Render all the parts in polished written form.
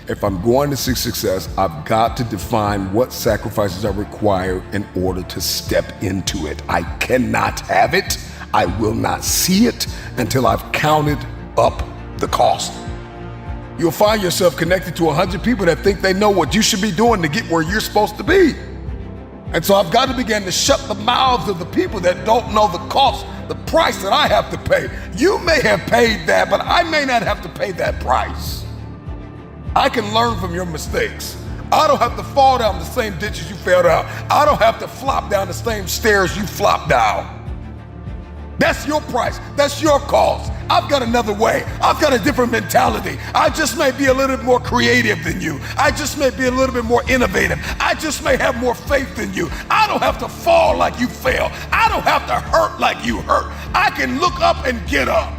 If I'm going to seek success, I've got to define what sacrifices are required in order to step into it. I cannot have it. I will not see it until I've counted up the cost. You'll find yourself connected to 100 people that think they know what you should be doing to get where you're supposed to be. And so I've got to begin to shut the mouths of the people that don't know the cost, the price that I have to pay. You may have paid that, but I may not have to pay that price. I can learn from your mistakes. I don't have to fall down the same ditches you fell down. I don't have to flop down the same stairs you flopped down. That's your price. That's your cost. I've got another way. I've got a different mentality. I just may be a little bit more creative than you. I just may be a little bit more innovative. I just may have more faith than you. I don't have to fall like you fell. I don't have to hurt like you hurt. I can look up and get up.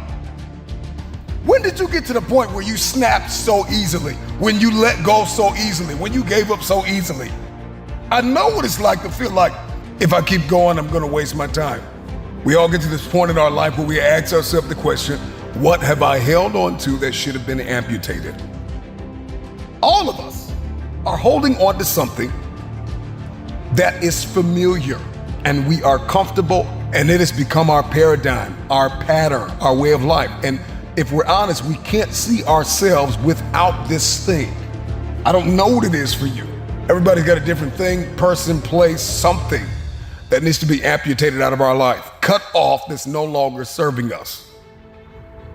When did you get to the point where you snapped so easily? When you let go so easily? When you gave up so easily? I know what it's like to feel like, if I keep going, I'm gonna waste my time. We all get to this point in our life where we ask ourselves the question, what have I held on to that should have been amputated? All of us are holding on to something that is familiar and we are comfortable, and it has become our paradigm, our pattern, our way of life. And if we're honest, we can't see ourselves without this thing. I don't know what it is for you. Everybody's got a different thing, person, place, something that needs to be amputated out of our life, cut off, that's no longer serving us.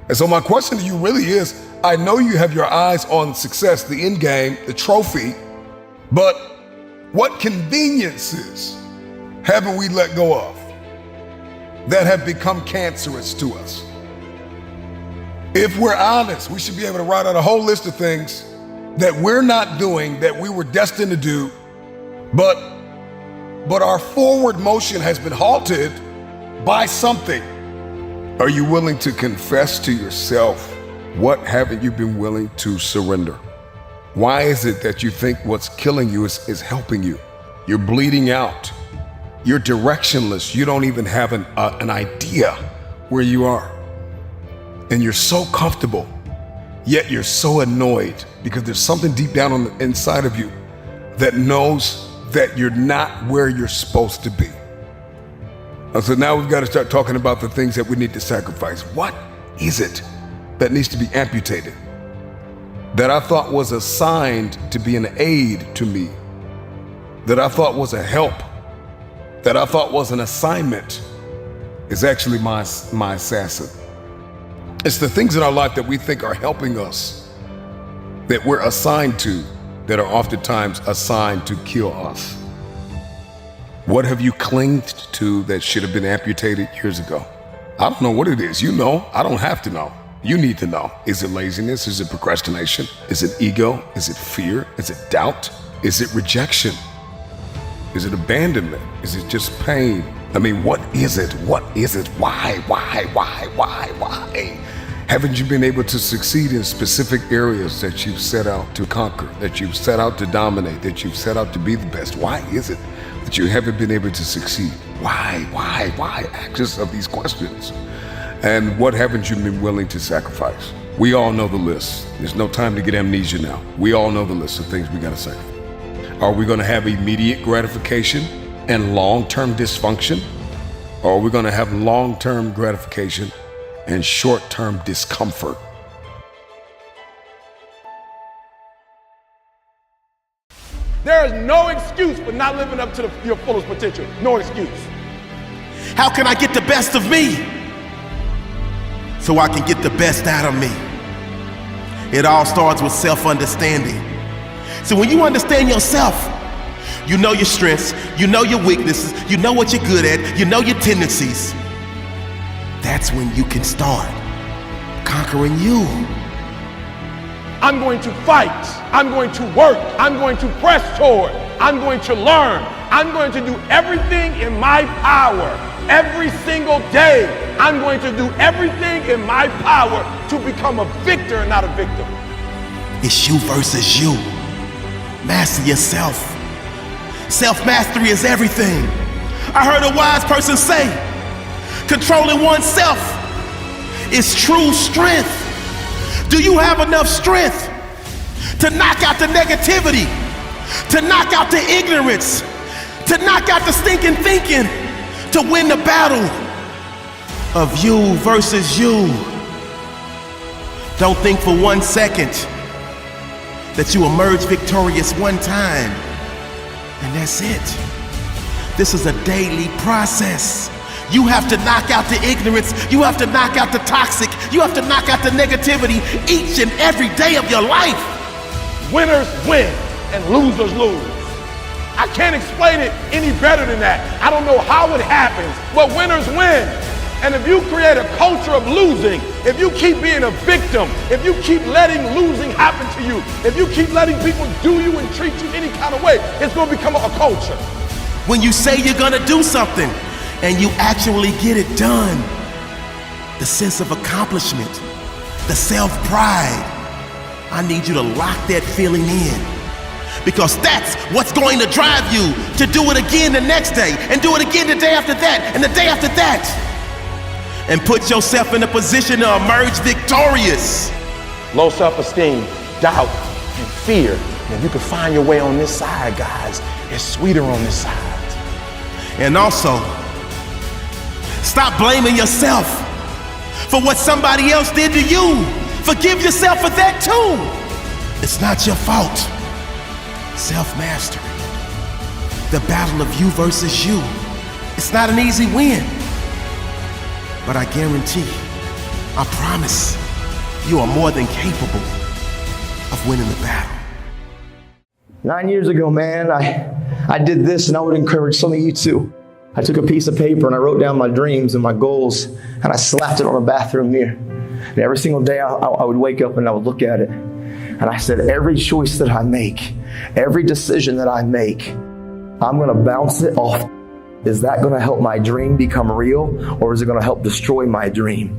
And so my question to you really is, I know you have your eyes on success, the end game, the trophy, but what conveniences haven't we let go of that have become cancerous to us? If we're honest, we should be able to write out a whole list of things that we're not doing, that we were destined to do, but our forward motion has been halted by something. Are you willing to confess to yourself, what haven't you been willing to surrender? Why is it that you think what's killing you is helping you? You're bleeding out. You're directionless. You don't even have an idea where you are. And you're so comfortable, yet you're so annoyed because there's something deep down on the inside of you that knows that you're not where you're supposed to be. And so now we've got to start talking about the things that we need to sacrifice. What is it that needs to be amputated? That I thought was assigned to be an aid to me, that I thought was a help, that I thought was an assignment, is actually my assassin. It's the things in our life that we think are helping us, that we're assigned to, that are oftentimes assigned to kill us. What have you clinged to that should have been amputated years ago? I don't know what it is. You know, I don't have to know. You need to know. Is it laziness? Is it procrastination? Is it ego? Is it fear? Is it doubt? Is it rejection? Is it abandonment? Is it just pain? I mean, what is it? What is it? Why? Haven't you been able to succeed in specific areas that you've set out to conquer, that you've set out to dominate, that you've set out to be the best? Why is it that you haven't been able to succeed? Why? Ask yourself these questions. And what haven't you been willing to sacrifice? We all know the list. There's no time to get amnesia now. We all know the list of things we gotta sacrifice. Are we gonna have immediate gratification and long-term dysfunction? Or are we gonna have long-term gratification and short-term discomfort? There is no excuse for not living up to your fullest potential. No excuse. How can I get the best of me so I can get the best out of me? It all starts with self-understanding. So when you understand yourself, you know your strengths, you know your weaknesses, you know what you're good at, you know your tendencies. That's when you can start conquering you. I'm going to fight. I'm going to work. I'm going to press toward. I'm going to learn. I'm going to do everything in my power every single day. I'm going to do everything in my power to become a victor and not a victim. It's you versus you. Master yourself. Self-mastery is everything. I heard a wise person say, controlling oneself is true strength. Do you have enough strength to knock out the negativity, to knock out the ignorance, to knock out the stinking thinking, to win the battle of you versus you. Don't think for 1 second that you emerge victorious one time and that's it. This is a daily process. You have to knock out the ignorance. You have to knock out the toxic. You have to knock out the negativity each and every day of your life. Winners win and losers lose. I can't explain it any better than that. I don't know how it happens, but winners win. And if you create a culture of losing, if you keep being a victim, if you keep letting losing happen to you, if you keep letting people do you and treat you any kind of way, it's going to become a culture. When you say you're going to do something and you actually get it done, the sense of accomplishment, the self-pride, I need you to lock that feeling in, because that's what's going to drive you to do it again the next day and do it again the day after that and the day after that, and put yourself in a position to emerge victorious. Low self-esteem, doubt, and fear. And if you can find your way on this side, guys, it's sweeter on this side. And also, stop blaming yourself for what somebody else did to you. Forgive yourself for that too. It's not your fault. Self-mastery. The battle of you versus you. It's not an easy win. But I guarantee, I promise, you are more than capable of winning the battle. 9 years ago, man, I did this, and I would encourage some of you too. I took a piece of paper and I wrote down my dreams and my goals, and I slapped it on a bathroom mirror. And every single day I would wake up and I would look at it. And I said, every choice that I make, every decision that I make, I'm going to bounce it off. Is that going to help my dream become real, or is it going to help destroy my dream?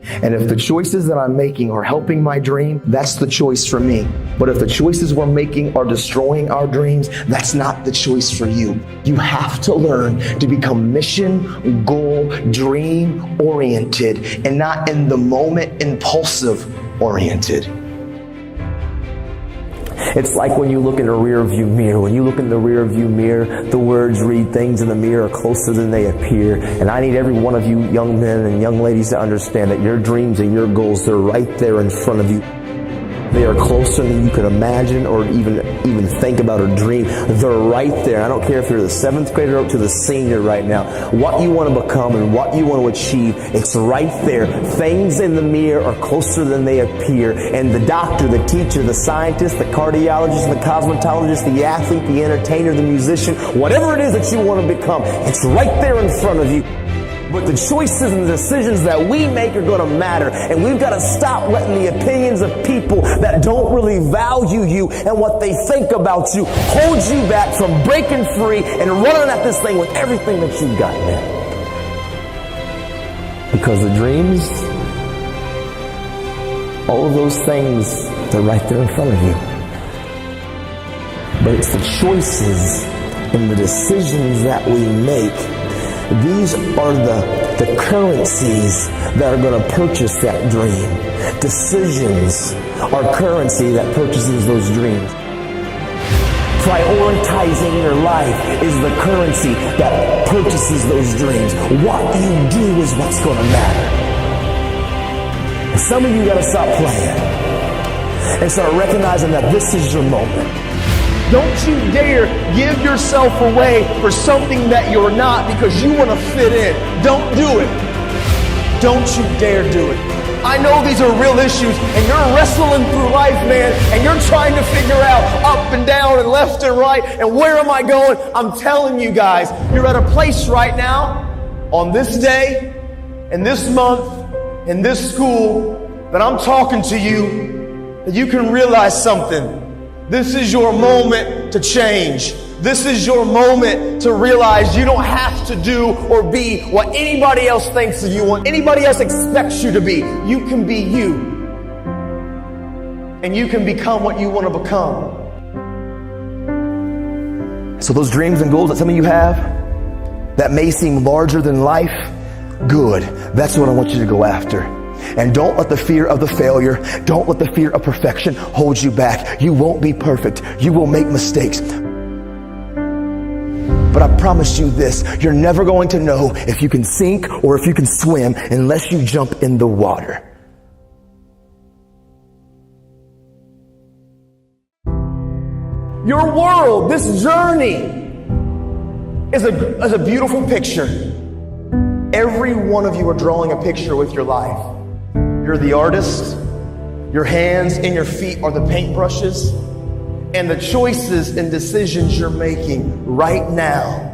And if the choices that I'm making are helping my dream, that's the choice for me. But if the choices we're making are destroying our dreams, that's not the choice for you. You have to learn to become mission, goal, dream oriented, and not in the moment impulsive oriented. It's like when you look in a rear view mirror. When you look in the rear view mirror, the words read, things in the mirror are closer than they appear. And I need every one of you young men and young ladies to understand that your dreams and your goals, they're right there in front of you. They are closer than you could imagine or even think about or dream. They're right there. I don't care if you're the 7th grader up to the senior right now. What you want to become and what you want to achieve, it's right there. Things in the mirror are closer than they appear. And the doctor, the teacher, the scientist, the cardiologist, the cosmetologist, the athlete, the entertainer, the musician, whatever it is that you want to become, it's right there in front of you. But the choices and the decisions that we make are going to matter. And we've got to stop letting the opinions of people that don't really value you and what they think about you hold you back from breaking free and running at this thing with everything that you've got, man. Because the dreams, all of those things, they're right there in front of you. But it's the choices and the decisions that we make. These are the currencies that are going to purchase that dream. Decisions are currency that purchases those dreams. Prioritizing your life is the currency that purchases those dreams. What you do is what's going to matter. And some of you got to stop playing and start recognizing that this is your moment. Don't you dare give yourself away for something that you're not because you want to fit in. Don't do it. Don't you dare do it. I know these are real issues and you're wrestling through life, man, and you're trying to figure out up and down and left and right and where am I going? I'm telling you guys, you're at a place right now on this day, in this month, in this school that I'm talking to you that you can realize something. This is your moment to change. This is your moment to realize you don't have to do or be what anybody else thinks of you, what anybody else expects you to be. You can be you. And you can become what you want to become. So those dreams and goals that some of you have that may seem larger than life, good. That's what I want you to go after. And don't let the fear of the failure, don't let the fear of perfection hold you back. You won't be perfect. You will make mistakes. But I promise you this, you're never going to know if you can sink or if you can swim unless you jump in the water. Your world, this journey, is a beautiful picture. Every one of you are drawing a picture with your life. You're the artist. Your hands and your feet are the paintbrushes. And the choices and decisions you're making right now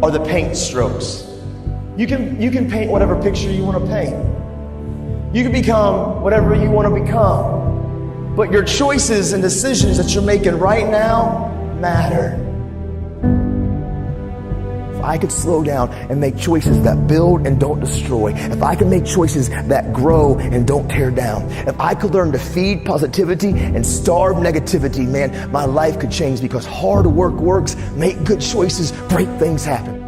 are the paint strokes. You can paint whatever picture you want to paint. You can become whatever you want to become. But your choices and decisions that you're making right now matter. If I could slow down and make choices that build and don't destroy, if I could make choices that grow and don't tear down, if I could learn to feed positivity and starve negativity, man, my life could change, because hard work works. Make good choices, great things happen.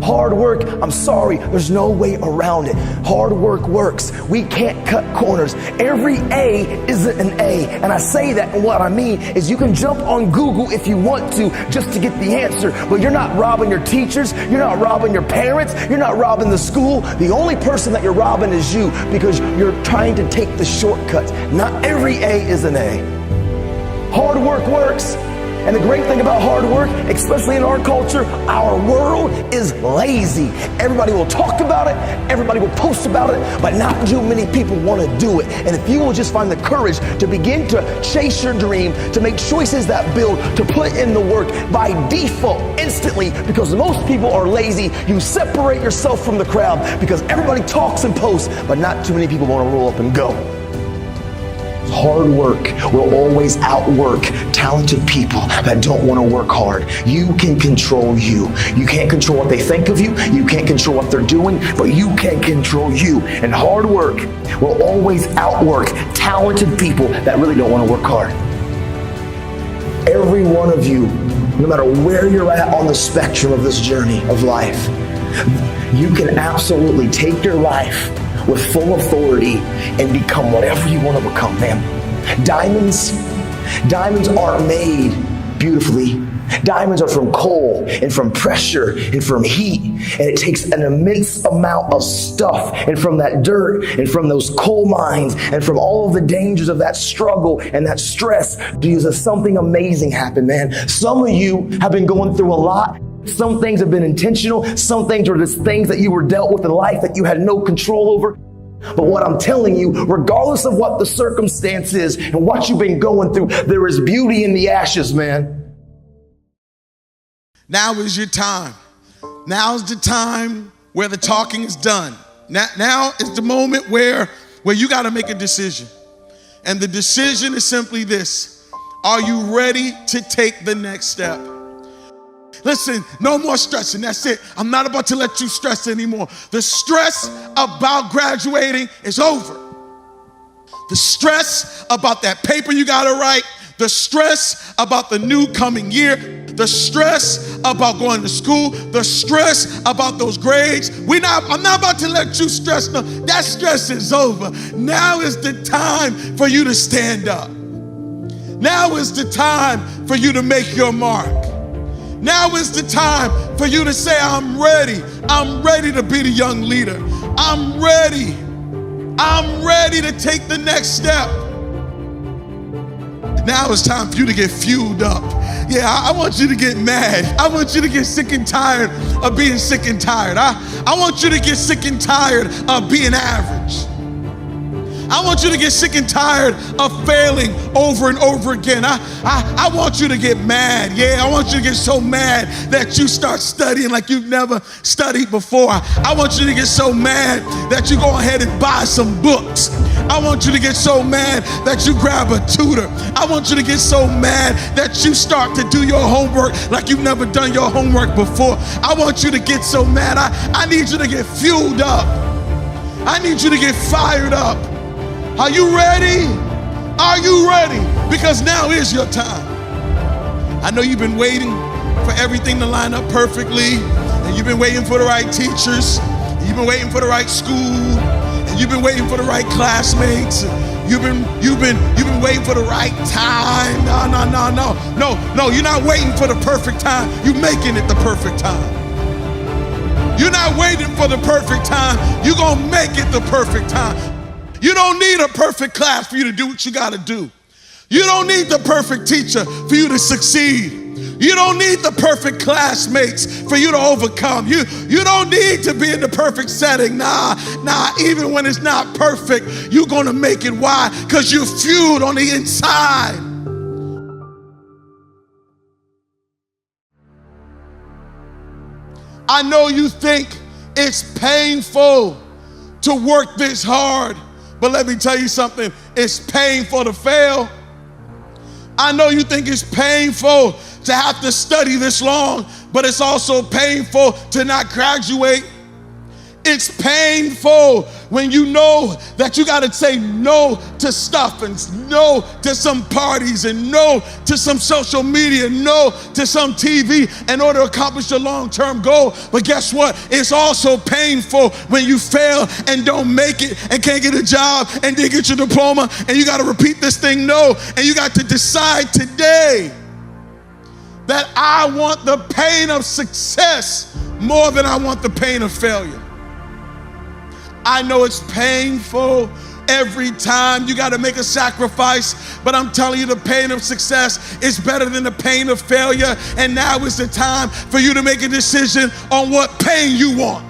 Hard work, I'm sorry, there's no way around it. Hard work works. We can't cut corners. Every A isn't an A. And I say that, and what I mean is you can jump on Google if you want to just to get the answer, but you're not robbing your teachers, you're not robbing your parents, you're not robbing the school. The only person that you're robbing is you, because you're trying to take the shortcuts. Not every A is an A. Hard work works. And the great thing about hard work, especially in our culture, our world is lazy. Everybody will talk about it, everybody will post about it, but not too many people want to do it. And if you will just find the courage to begin to chase your dream, to make choices that build, to put in the work by default, instantly, because most people are lazy, you separate yourself from the crowd because everybody talks and posts, but not too many people want to roll up and go. Hard work will always outwork talented people that don't want to work hard. You can control you. You can't control what they think of you. You can't control what they're doing, but you can control you. And hard work will always outwork talented people that really don't want to work hard. Every one of you, no matter where you're at on the spectrum of this journey of life, you can absolutely take your life with full authority and become whatever you want to become, man. Diamonds aren't made beautifully. Diamonds are from coal and from pressure and from heat. And it takes an immense amount of stuff, and from that dirt and from those coal mines and from all of the dangers of that struggle and that stress to something amazing happen, man. Some of you have been going through a lot. Some things have been intentional. Some things are just things that you were dealt with in life that you had no control over. But what I'm telling you, regardless of what the circumstance is and what you've been going through, there is beauty in the ashes, man. Now is your time. Now is the time where the talking is done. Now is the moment where you got to make a decision. And the decision is simply this: are you ready to take the next step? Listen, no more stressing. That's it. I'm not about to let you stress anymore. The stress about graduating is over. The stress about that paper you got to write, the stress about the new coming year, the stress about going to school, the stress about those grades. I'm not about to let you stress. No, that stress is over. Now is the time for you to stand up. Now is the time for you to make your mark. Now is the time for you to say, I'm ready. I'm ready to be the young leader. I'm ready. I'm ready to take the next step. Now it's time for you to get fueled up. Yeah, I want you to get mad. I want you to get sick and tired of being sick and tired. I want you to get sick and tired of being average. I want you to get sick and tired of failing over and over again. I want you to get mad. Yeah, I want you to get so mad that you start studying like you've never studied before. I want you to get so mad that you go ahead and buy some books. I want you to get so mad that you grab a tutor. I want you to get so mad that you start to do your homework like you've never done your homework before. I want you to get so mad. I need you to get fueled up. I need you to get fired up. Are you ready? Are you ready? Because now is your time. I know you've been waiting for everything to line up perfectly, and you've been waiting for the right teachers, and you've been waiting for the right school, You've been waiting for the right classmates. You've been waiting for the right time. No, you're not waiting for the perfect time. You're making it the perfect time. You're not waiting for the perfect time. You're gonna make it the perfect time. You don't need a perfect class for you to do what you gotta do. You don't need the perfect teacher for you to succeed. You don't need the perfect classmates for you to overcome. You don't need to be in the perfect setting. Nah, even when it's not perfect, you're gonna make it. Why? Because you're fueled on the inside. I know you think it's painful to work this hard, but let me tell you something, it's painful to fail. I know you think it's painful to have to study this long, but it's also painful to not graduate. It's painful when you know that you gotta say no to stuff and no to some parties and no to some social media, no to some TV in order to accomplish your long-term goal. But guess what? It's also painful when you fail and don't make it and can't get a job and didn't get your diploma and you gotta repeat this thing no, and you got to decide today that I want the pain of success more than I want the pain of failure. I know it's painful every time you got to make a sacrifice, but I'm telling you the pain of success is better than the pain of failure, and now is the time for you to make a decision on what pain you want.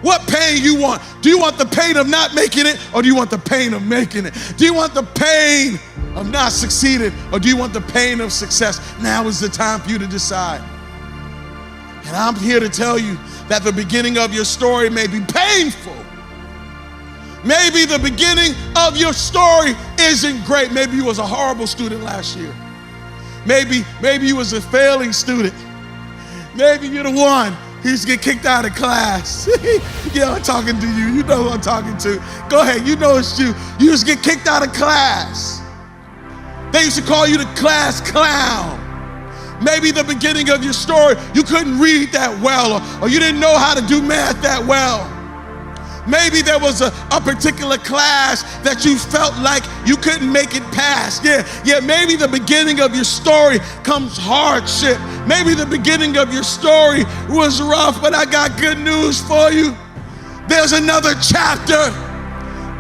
What pain you want? Do you want the pain of not making it, or do you want the pain of making it? Do you want the pain of not succeeding, or do you want the pain of success? Now is the time for you to decide. And I'm here to tell you that the beginning of your story may be painful. Maybe the beginning of your story isn't great. Maybe you was a horrible student last year. Maybe you was a failing student. Maybe you're the one who used to get kicked out of class. Yeah, I'm talking to you. You know who I'm talking to. Go ahead, you know it's you. You used to get kicked out of class. They used to call you the class clown. Maybe the beginning of your story, you couldn't read that well, or you didn't know how to do math that well. Maybe there was a particular class that you felt like you couldn't make it past. Yeah, maybe the beginning of your story comes hardship. Maybe the beginning of your story was rough, but I got good news for you. There's another chapter,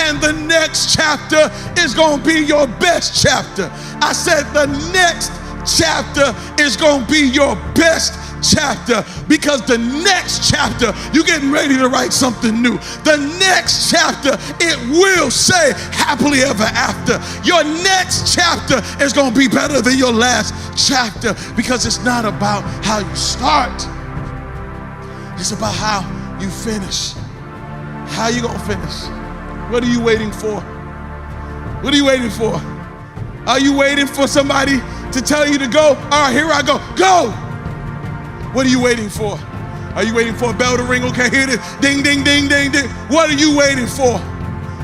and the next chapter is gonna be your best chapter. I said the next chapter is gonna be your best chapter, because the next chapter, you're getting ready to write something new. The next chapter, it will say happily ever after. Your next chapter is gonna be better than your last chapter, because it's not about how you start, it's about how you finish. How you gonna finish? What are you waiting for? What are you waiting for? Are you waiting for somebody to tell you to go? All right, here I go. Go! What are you waiting for? Are you waiting for a bell to ring? Okay, here it is. Ding, ding, ding, ding, ding. What are you waiting for?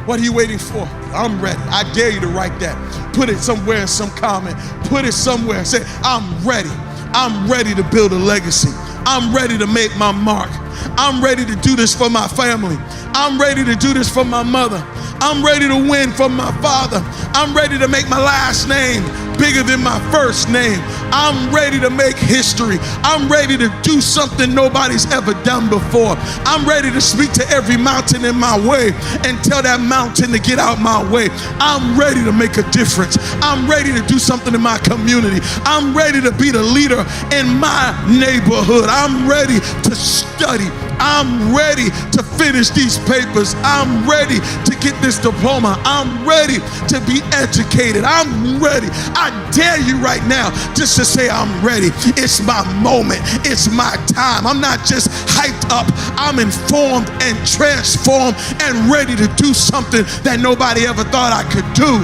What are you waiting for? I'm ready. I dare you to write that. Put it somewhere in some comment. Put it somewhere. Say, I'm ready. I'm ready to build a legacy. I'm ready to make my mark. I'm ready to do this for my family. I'm ready to do this for my mother. I'm ready to win for my father. I'm ready to make my last name bigger than my first name. I'm ready to make history. I'm ready to do something nobody's ever done before. I'm ready to speak to every mountain in my way and tell that mountain to get out my way. I'm ready to make a difference. I'm ready to do something in my community. I'm ready to be the leader in my neighborhood. I'm ready to study. I'm ready to finish these papers. I'm ready to get this diploma. I'm ready to be educated. I'm ready. I dare you right now just to say I'm ready. It's my moment. It's my time. I'm not just hyped up. I'm informed and transformed and ready to do something that nobody ever thought I could do.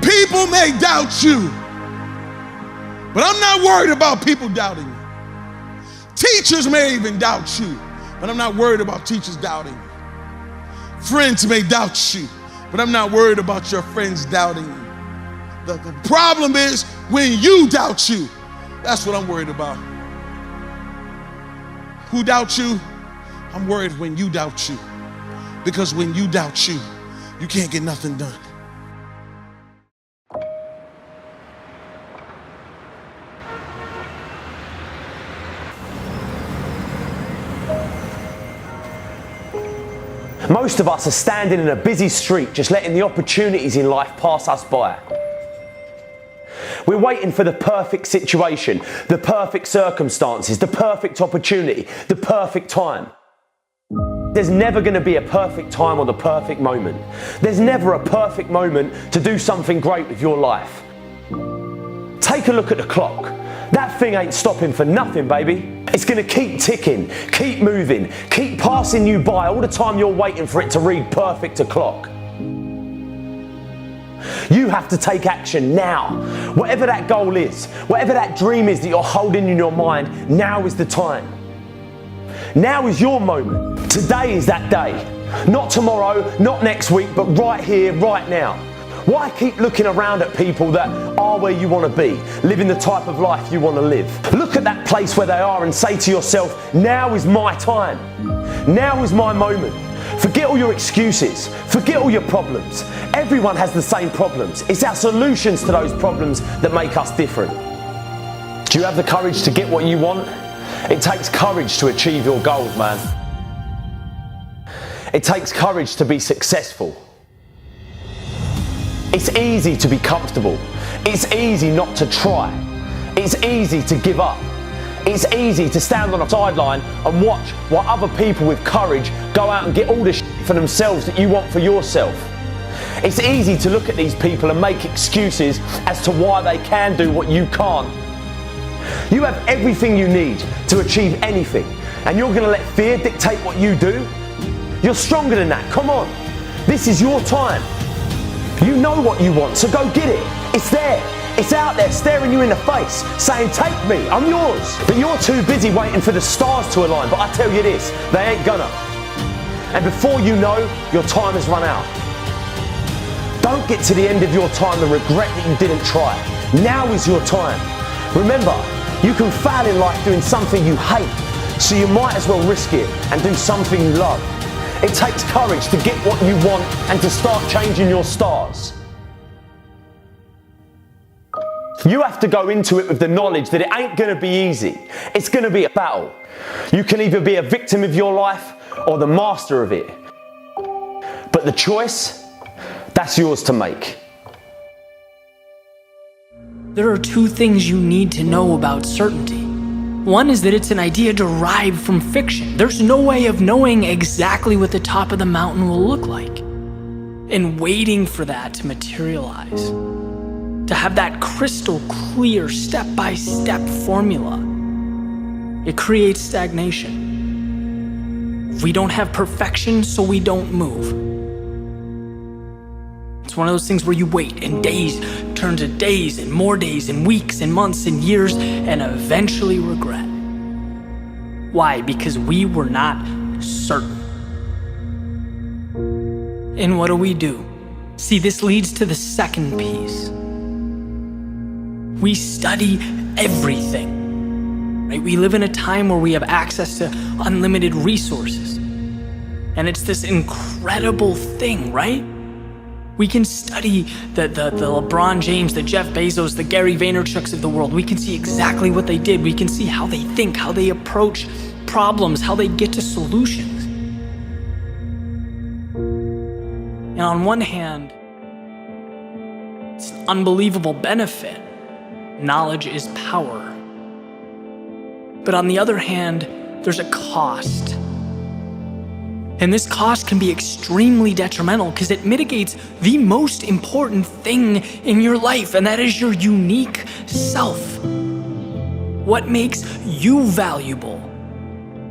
People may doubt you, but I'm not worried about people doubting you. Teachers may even doubt you, but I'm not worried about teachers doubting you. Friends may doubt you, but I'm not worried about your friends doubting you. The problem is when you doubt you. That's what I'm worried about. Who doubts you? I'm worried when you doubt you. Because when you doubt you, you can't get nothing done. Most of us are standing in a busy street just letting the opportunities in life pass us by. We're waiting for the perfect situation, the perfect circumstances, the perfect opportunity, the perfect time. There's never going to be a perfect time or the perfect moment. There's never a perfect moment to do something great with your life. Take a look at the clock. That thing ain't stopping for nothing, baby. It's going to keep ticking, keep moving, keep passing you by all the time you're waiting for it to read perfect o'clock. You have to take action now. Whatever that goal is, whatever that dream is that you're holding in your mind, now is the time. Now is your moment. Today is that day. Not tomorrow, not next week, but right here, right now. Why keep looking around at people that are where you want to be, living the type of life you want to live? Look at that place where they are and say to yourself, now is my time. Now is my moment. Forget all your excuses. Forget all your problems. Everyone has the same problems. It's our solutions to those problems that make us different. Do you have the courage to get what you want? It takes courage to achieve your goals, man. It takes courage to be successful. It's easy to be comfortable. It's easy not to try. It's easy to give up. It's easy to stand on a sideline and watch while other people with courage go out and get all the shit for themselves that you want for yourself. It's easy to look at these people and make excuses as to why they can do what you can't. You have everything you need to achieve anything, and you're going to let fear dictate what you do? You're stronger than that. Come on. This is your time. You know what you want, so go get it. It's there. It's out there staring you in the face, saying, take me, I'm yours. But you're too busy waiting for the stars to align. But I tell you this, they ain't gonna. And before you know, your time has run out. Don't get to the end of your time and regret that you didn't try. Now is your time. Remember, you can fail in life doing something you hate, so you might as well risk it and do something you love. It takes courage to get what you want and to start changing your stars. You have to go into it with the knowledge that it ain't going to be easy. It's going to be a battle. You can either be a victim of your life or the master of it. But the choice, that's yours to make. There are two things you need to know about certainty. One is that it's an idea derived from fiction. There's no way of knowing exactly what the top of the mountain will look like. And waiting for that to materialize, to have that crystal clear step-by-step formula, it creates stagnation. We don't have perfection, so we don't move. It's one of those things where you wait and days turn to days and more days and weeks and months and years and eventually regret. Why? Because we were not certain. And what do? See, this leads to the second piece. We study everything, right? We live in a time where we have access to unlimited resources. And it's this incredible thing, right? We can study the LeBron James, the Jeff Bezos, the Gary Vaynerchuks of the world. We can see exactly what they did. We can see how they think, how they approach problems, how they get to solutions. And on one hand, it's an unbelievable benefit. Knowledge is power. But on the other hand, there's a cost. And this cost can be extremely detrimental because it mitigates the most important thing in your life, and that is your unique self. What makes you valuable?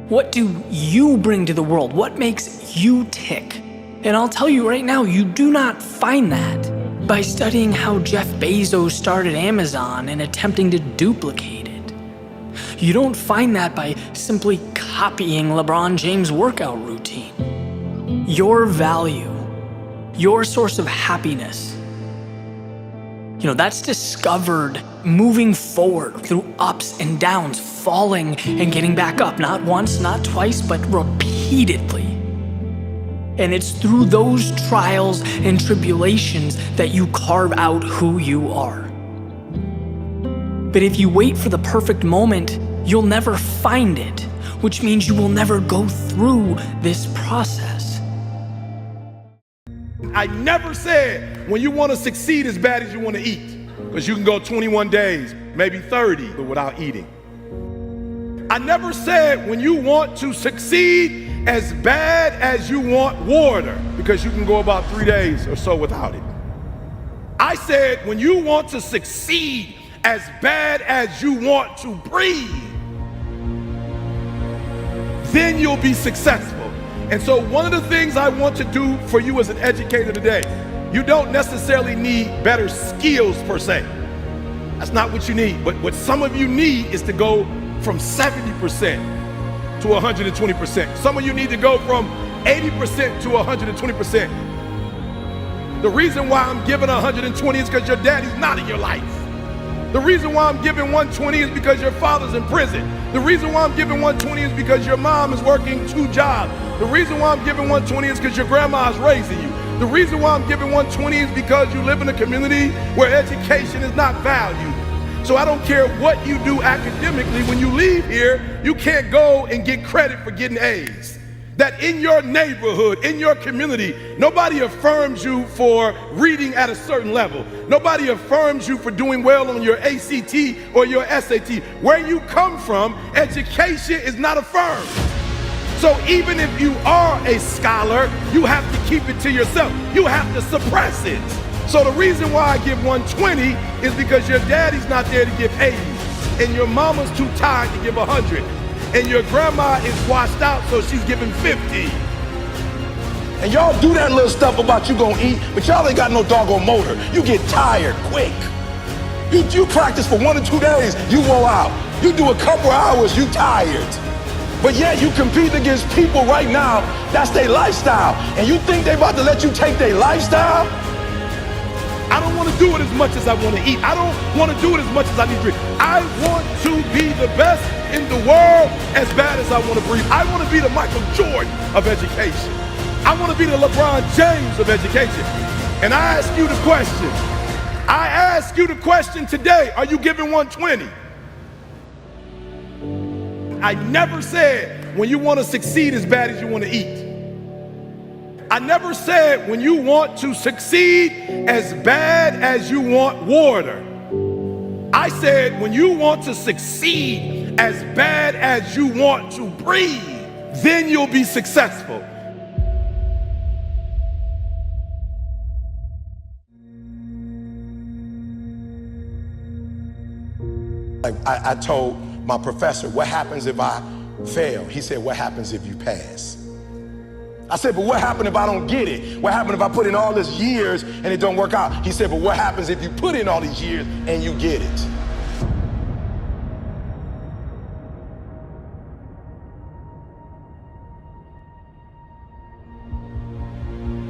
What do you bring to the world? What makes you tick? And I'll tell you right now, you do not find that by studying how Jeff Bezos started Amazon and attempting to duplicate it. You don't find that by simply copying LeBron James' workout routine. Your value, your source of happiness, That's discovered moving forward through ups and downs, falling and getting back up, not once, not twice, but repeatedly. And it's through those trials and tribulations that you carve out who you are. But if you wait for the perfect moment, you'll never find it, which means you will never go through this process. I never said when you want to succeed as bad as you want to eat, because you can go 21 days, maybe 30 without eating. I never said when you want to succeed as bad as you want water, because you can go about 3 days or so without it. I said when you want to succeed as bad as you want to breathe, then you'll be successful. And so one of the things I want to do for you as an educator today, you don't necessarily need better skills per se. That's not what you need. But what some of you need is to go from 70% to 120%. Some of you need to go from 80% to 120%. The reason why I'm giving 120 is because your daddy's not in your life. The reason why I'm giving 120 is because your father's in prison. The reason why I'm giving 120 is because your mom is working 2 jobs. The reason why I'm giving 120 is because your grandma is raising you. The reason why I'm giving 120 is because you live in a community where education is not valued. So I don't care what you do academically, when you leave here, you can't go and get credit for getting A's. That in your neighborhood, in your community, nobody affirms you for reading at a certain level. Nobody affirms you for doing well on your ACT or your SAT. Where you come from, education is not affirmed. So even if you are a scholar, you have to keep it to yourself. You have to suppress it. So the reason why I give 120 is because your daddy's not there to give 80, and your mama's too tired to give 100. And your grandma is washed out, so she's giving 50. And y'all do that little stuff about you gonna eat, but y'all ain't got no doggone motor. You get tired quick. You practice for 1 or 2 days, you wore out. You do a couple hours, you tired. But yet you compete against people right now, that's their lifestyle. And you think they about to let you take their lifestyle? I don't want to do it as much as I want to eat. I don't want to do it as much as I need to drink. I want to be the best in the world as bad as I want to breathe. I want to be the Michael Jordan of education. I want to be the LeBron James of education. And I ask you the question. I ask you the question today, are you giving 120? I never said when you want to succeed as bad as you want to eat. I never said when you want to succeed as bad as you want water. I said when you want to succeed as bad as you want to breathe, then you'll be successful. I told my professor, what happens if I fail? He said, what happens if you pass? I said, but what happens if I don't get it? What happens if I put in all these years and it don't work out? He said, but what happens if you put in all these years and you get it?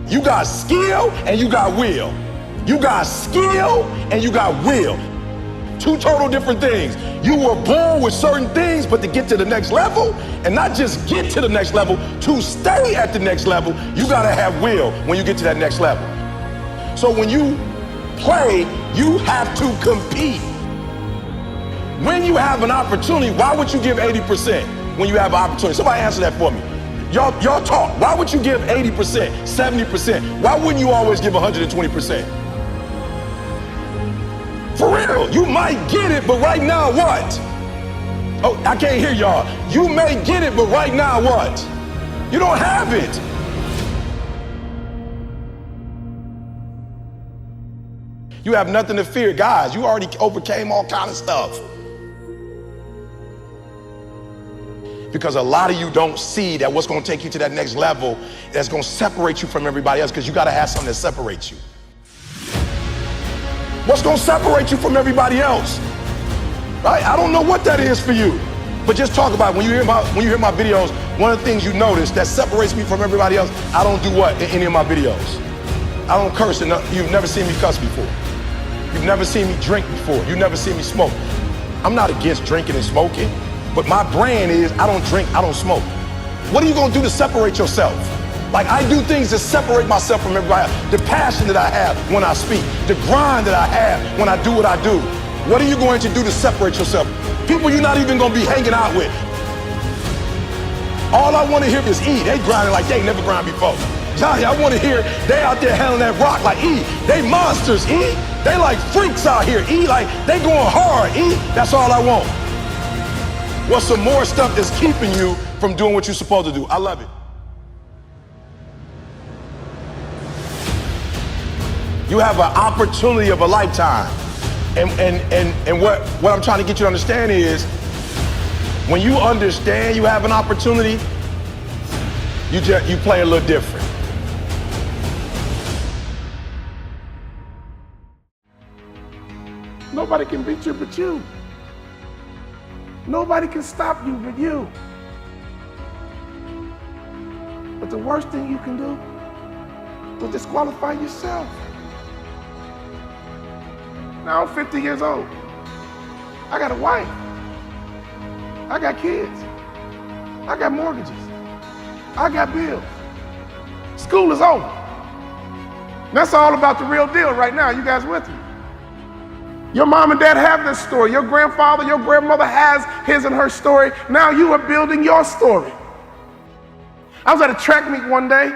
You got skill and you got will. You got skill and you got will. 2 total different things. You were born with certain things, but to get to the next level, and not just get to the next level, to stay at the next level, you gotta have will when you get to that next level. So when you play, you have to compete. When you have an opportunity, why would you give 80% when you have an opportunity? Somebody answer that for me. Y'all talk. Why would you give 80%, 70%? Why wouldn't you always give 120%? For real, you might get it, but right now what? Oh, I can't hear y'all. You may get it, but right now what? You don't have it. You have nothing to fear. Guys, you already overcame all kind of stuff. Because a lot of you don't see that what's gonna take you to that next level, that's gonna separate you from everybody else, because you gotta have something that separates you. What's gonna separate you from everybody else? Right? I don't know what that is for you, but just talk about it. When you hear my videos, one of the things you notice that separates me from everybody else, I don't do what in any of my videos? I don't curse, and you've never seen me cuss before. You've never seen me drink before. You've never seen me smoke. I'm not against drinking and smoking, but my brand is I don't drink, I don't smoke. What are you gonna do to separate yourself? Like, I do things to separate myself from everybody else. The passion that I have when I speak, the grind that I have when I do what I do. What are you going to do to separate yourself? People you're not even gonna be hanging out with. All I wanna hear is E. They grinding like they ain't never grind before. Johnny, I wanna hear they out there handling that rock like E. They monsters, E. They like freaks out here, E. Like, they going hard, E. That's all I want. What's some more stuff that's keeping you from doing what you're supposed to do? I love it. You have an opportunity of a lifetime. And what I'm trying to get you to understand is, when you understand you have an opportunity, you play a little different. Nobody can beat you but you. Nobody can stop you but you. But the worst thing you can do is disqualify yourself. Now I'm 50 years old. I got a wife. I got kids. I got mortgages. I got bills. School is over. That's all about the real deal right now. You guys with me? Your mom and dad have this story. Your grandfather, your grandmother has his and her story. Now you are building your story. I was at a track meet one day,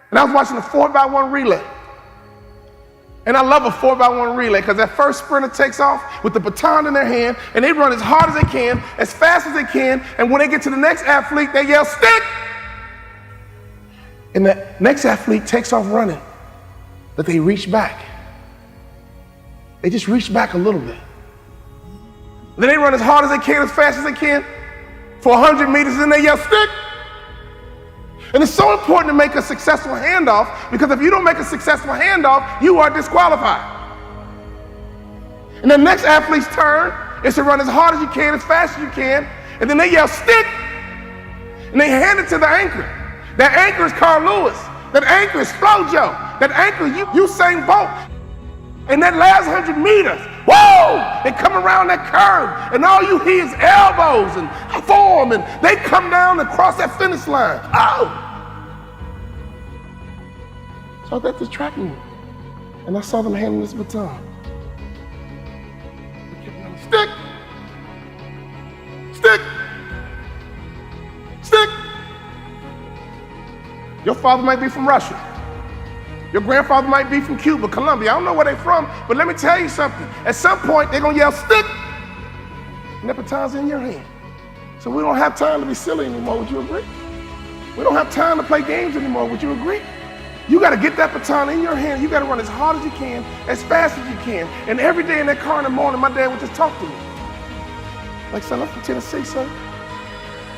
and I was watching a 4x1 relay. And I love a 4x1 relay because that first sprinter takes off with the baton in their hand, and they run as hard as they can, as fast as they can, and when they get to the next athlete, they yell, "Stick!" And the next athlete takes off running, but they reach back. They just reach back a little bit. Then they run as hard as they can, as fast as they can, for 100 meters, and then they yell, "Stick!" And it's so important to make a successful handoff, because if you don't make a successful handoff, you are disqualified. And the next athlete's turn is to run as hard as you can, as fast as you can, and then they yell, "Stick!" And they hand it to the anchor. That anchor is Carl Lewis. That anchor is Flojo. That anchor is Usain Bolt. And that last 100 meters, whoa! They come around that curve, and all you hear is elbows and form, and they come down and cross that finish line. Oh! So I was at this track meet, and I saw them handing this baton. They kept yelling, "Stick! Stick! Stick!" Your father might be from Russia. Your grandfather might be from Cuba, Colombia. I don't know where they're from, but let me tell you something. At some point, they're gonna yell, "Stick!" And that baton's in your hand. So we don't have time to be silly anymore, would you agree? We don't have time to play games anymore, would you agree? You gotta get that baton in your hand. You gotta run as hard as you can, as fast as you can. And every day in that car in the morning, my dad would just talk to me. Like, "Son, I'm from Tennessee, son.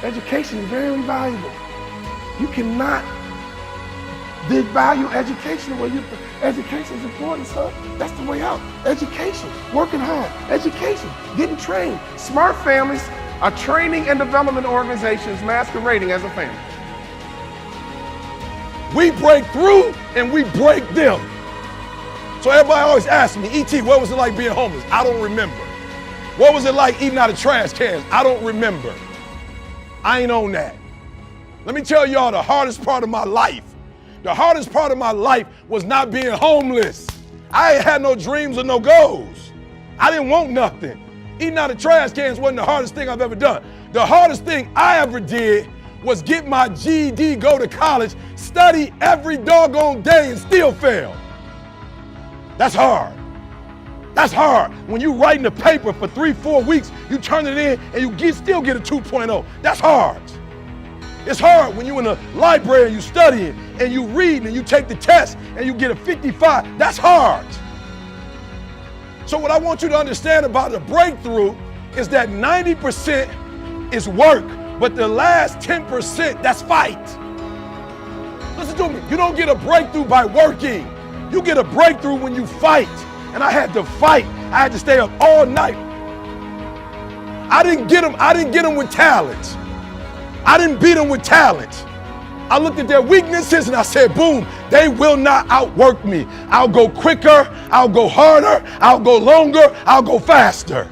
Education is very valuable. You cannot devalue education where education is important, son. That's the way out. Education, working hard, education, getting trained." Smart families are training and development organizations masquerading as a family. We break through and we break them. So everybody always asks me, "E.T., what was it like being homeless?" I don't remember. What was it like eating out of trash cans? I don't remember. I ain't on that. Let me tell y'all the hardest part of my life. The hardest part of my life was not being homeless. I ain't had no dreams or no goals. I didn't want nothing. Eating out of trash cans wasn't the hardest thing I've ever done. The hardest thing I ever did was get my GED, go to college, study every doggone day and still fail. That's hard. That's hard. When you writing a paper for 3-4 weeks, you turn it in and you still get a 2.0. That's hard. It's hard when you're in the library and you studying and you reading and you take the test and you get a 55. That's hard. So what I want you to understand about the breakthrough is that 90% is work, but the last 10%, that's fight. Listen to me. You don't get a breakthrough by working. You get a breakthrough when you fight. And I had to fight. I had to stay up all night. I didn't get them with talent. I didn't beat them with talent. I looked at their weaknesses and I said, boom, they will not outwork me. I'll go quicker, I'll go harder, I'll go longer, I'll go faster.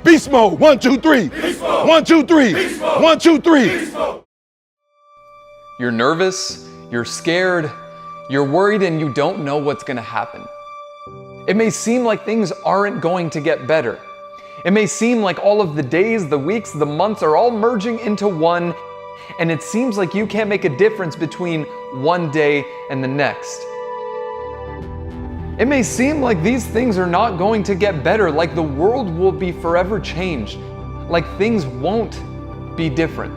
Beast mode, 1, 2, 3. Beast mode. 1, 2, 3. Beast mode. 1, 2, 3. Beast mode. You're nervous, you're scared, you're worried, and you don't know what's gonna happen. It may seem like things aren't going to get better. It may seem like all of the days, the weeks, the months are all merging into one, and it seems like you can't make a difference between one day and the next. It may seem like these things are not going to get better, like the world will be forever changed, like things won't be different.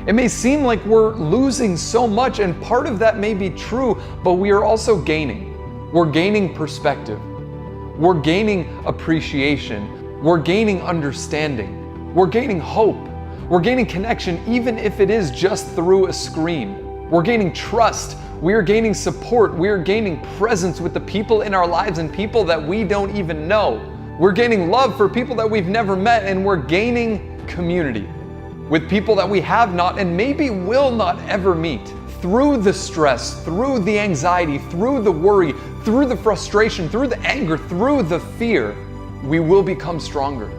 It may seem like we're losing so much, and part of that may be true, but we are also gaining. We're gaining perspective. We're gaining appreciation. We're gaining understanding. We're gaining hope. We're gaining connection, even if it is just through a screen. We're gaining trust. We're gaining support. We're gaining presence with the people in our lives and people that we don't even know. We're gaining love for people that we've never met, and we're gaining community with people that we have not and maybe will not ever meet. Through the stress, through the anxiety, through the worry, through the frustration, through the anger, through the fear, we will become stronger.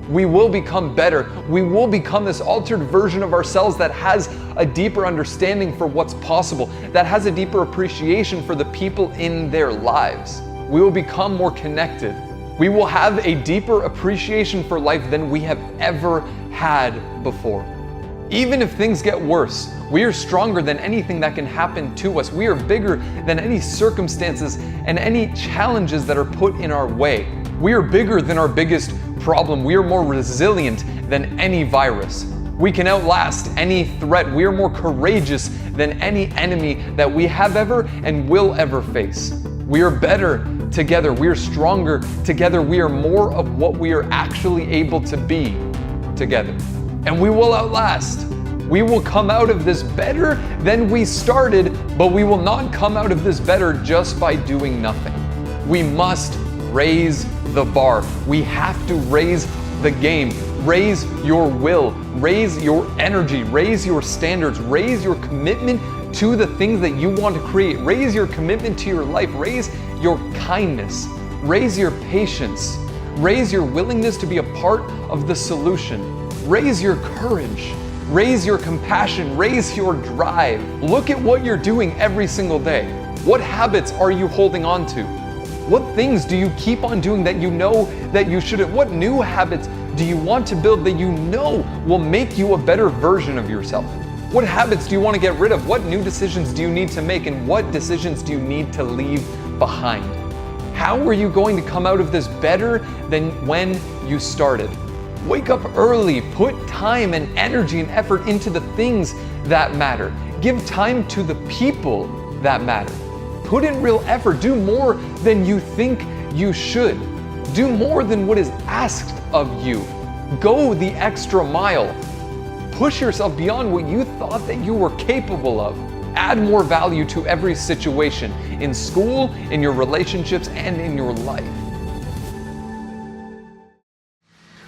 We will become better. We will become this altered version of ourselves that has a deeper understanding for what's possible, that has a deeper appreciation for the people in their lives. We will become more connected. We will have a deeper appreciation for life than we have ever had before. Even if things get worse, we are stronger than anything that can happen to us. We are bigger than any circumstances and any challenges that are put in our way. We are bigger than our biggest problem. We are more resilient than any virus. We can outlast any threat. We are more courageous than any enemy that we have ever and will ever face. We are better together. We are stronger together. We are more of what we are actually able to be together. And we will outlast. We will come out of this better than we started, but we will not come out of this better just by doing nothing. We must raise the bar. We have to raise the game. Raise your will, raise your energy, raise your standards, raise your commitment to the things that you want to create. Raise your commitment to your life, raise your kindness, raise your patience, raise your willingness to be a part of the solution. Raise your courage, raise your compassion, raise your drive. Look at what you're doing every single day. What habits are you holding on to? What things do you keep on doing that you know that you shouldn't? What new habits do you want to build that you know will make you a better version of yourself? What habits do you want to get rid of? What new decisions do you need to make? And what decisions do you need to leave behind? How are you going to come out of this better than when you started? Wake up early, put time and energy and effort into the things that matter. Give time to the people that matter. Put in real effort, do more than you think you should. Do more than what is asked of you. Go the extra mile. Push yourself beyond what you thought that you were capable of. Add more value to every situation, in school, in your relationships, and in your life.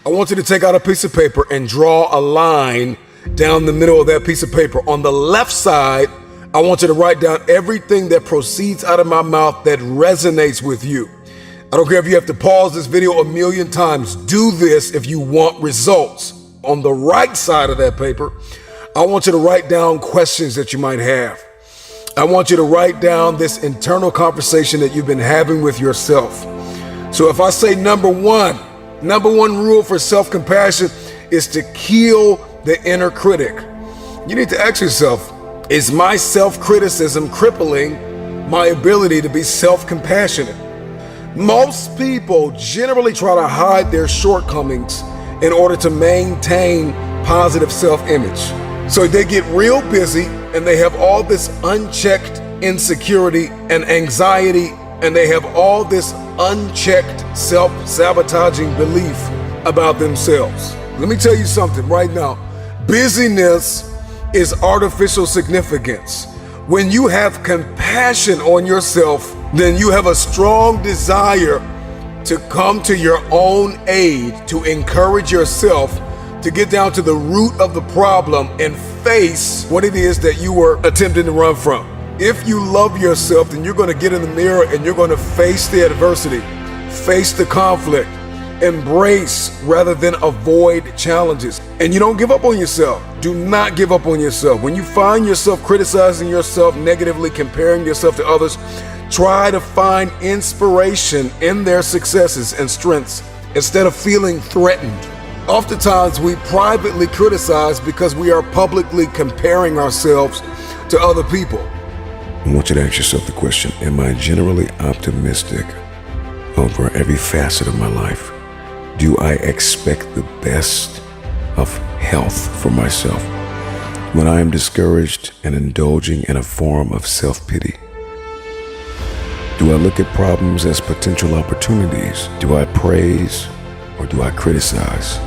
I want you to take out a piece of paper and draw a line down the middle of that piece of paper. On the left side, I want you to write down everything that proceeds out of my mouth that resonates with you. I don't care if you have to pause this video a million times. Do this if you want results. On the right side of that paper, I want you to write down questions that you might have. I want you to write down this internal conversation that you've been having with yourself. So if I say number one rule for self-compassion is to kill the inner critic. You need to ask yourself, is my self-criticism crippling my ability to be self-compassionate? Most people generally try to hide their shortcomings in order to maintain positive self-image. So they get real busy and they have all this unchecked insecurity and anxiety, and they have all this unchecked self-sabotaging belief about themselves. Let me tell you something right now. Busyness is artificial significance. When you have compassion on yourself, then you have a strong desire to come to your own aid, to encourage yourself to get down to the root of the problem and face what it is that you were attempting to run from. If you love yourself, then you're going to get in the mirror and you're going to face the adversity, face the conflict, embrace rather than avoid challenges. And you don't give up on yourself. Do not give up on yourself. When you find yourself criticizing yourself negatively, comparing yourself to others, try to find inspiration in their successes and strengths instead of feeling threatened. Oftentimes, we privately criticize because we are publicly comparing ourselves to other people. I want you to ask yourself the question, am I generally optimistic over every facet of my life? Do I expect the best of health for myself? When I am discouraged and indulging in a form of self-pity? Do I look at problems as potential opportunities? Do I praise or do I criticize?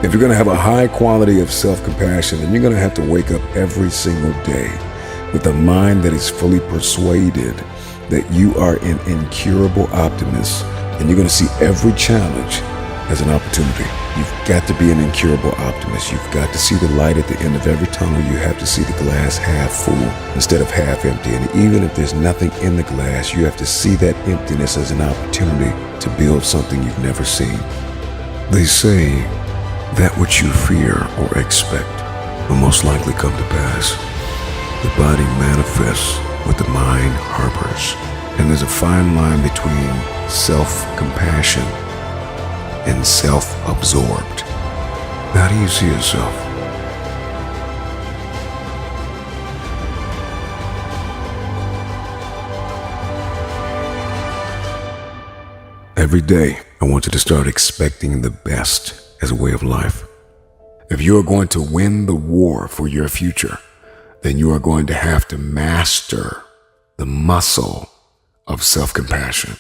If you're going to have a high quality of self-compassion, then you're going to have to wake up every single day with a mind that is fully persuaded that you are an incurable optimist, and you're going to see every challenge as an opportunity. You've got to be an incurable optimist. You've got to see the light at the end of every tunnel. You have to see the glass half full instead of half empty. And even if there's nothing in the glass, you have to see that emptiness as an opportunity to build something you've never seen. They say that which you fear or expect will most likely come to pass. The body manifests what the mind harbors. And there's a fine line between self-compassion and self-absorbed. How do you see yourself? Every day, I want you to start expecting the best as a way of life. If you are going to win the war for your future, then you are going to have to master the muscle of self-compassion.